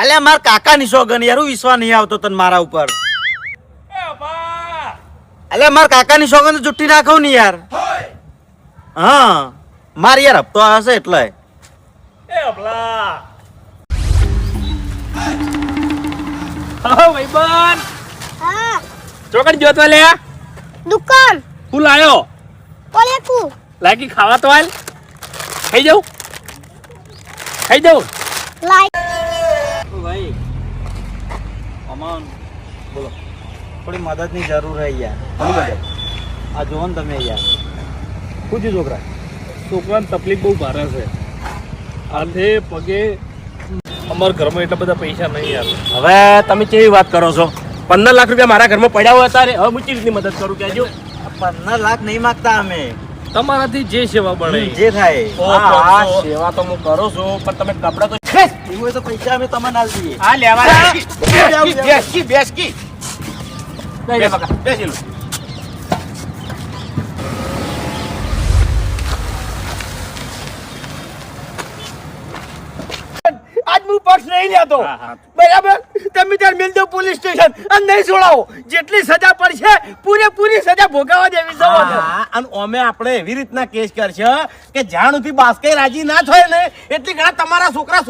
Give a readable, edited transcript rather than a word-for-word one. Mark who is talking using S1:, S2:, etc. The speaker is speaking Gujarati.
S1: અલ્યા માર કાકાની સોગન યાર, વિશ્વાસ નહીં આવતો તને મારા ઉપર. અલ્યા માર કાકાની સોગન તો જુઠ્ઠી નાખું ને યાર. હા માર યાર હપ્તો હશે એટલે.
S2: ભાઈબંધ
S3: હા
S2: ચોકડ જોતો લે
S3: દુકાન
S2: હું લાયો
S3: ઓલેકુ
S2: લાગી ખાવા તો હાલ ખાઈ જાઉં
S3: લાઈક
S1: ભાઈ અમન બોલો, થોડી મદદની જરૂર છે યાર. આ જુઓ ને તમે યાર, શું છે છોકરા?
S2: છોકરાને તકલીફ બહુ ભારે છે. હાથે પગે અમારા ઘરમાં એટલા બધા પૈસા નહીં યાર. હવે તમે કેવી વાત કરો છો? 15 લાખ રૂપિયા મારા ઘરમાં પડ્યા હોય ત્યારે હવે હું કેવી રીતની મદદ કરું કહેજો.
S1: 15 લાખ નહીં માંગતા અમે,
S2: તમારાથી જે સેવા બને
S1: જે થાય.
S2: હા સેવા તો હું કરું છું, પણ તમે કપડા તો
S1: એવું હોય તો પૈસા અમે તમને આલી દઈએ.
S2: આ લેવા બેસકી બેસી લો.
S4: આજ હું પક્ષ નહીં લેતો. બરાબર, તમે ત્યાં મિલ દો પોલીસ સ્ટેશન અને નહીં છોડાવો. જેટલી સજા પડશે પૂરેપૂરી સજા ભોગવવા દેવી છે.
S1: અને અમે આપણે એવી રીતના કેસ કરશે કે જ્યાં સુધી બાસ્કે રાજી ના થાય ને એટલી ઘણા તમારા છોકરા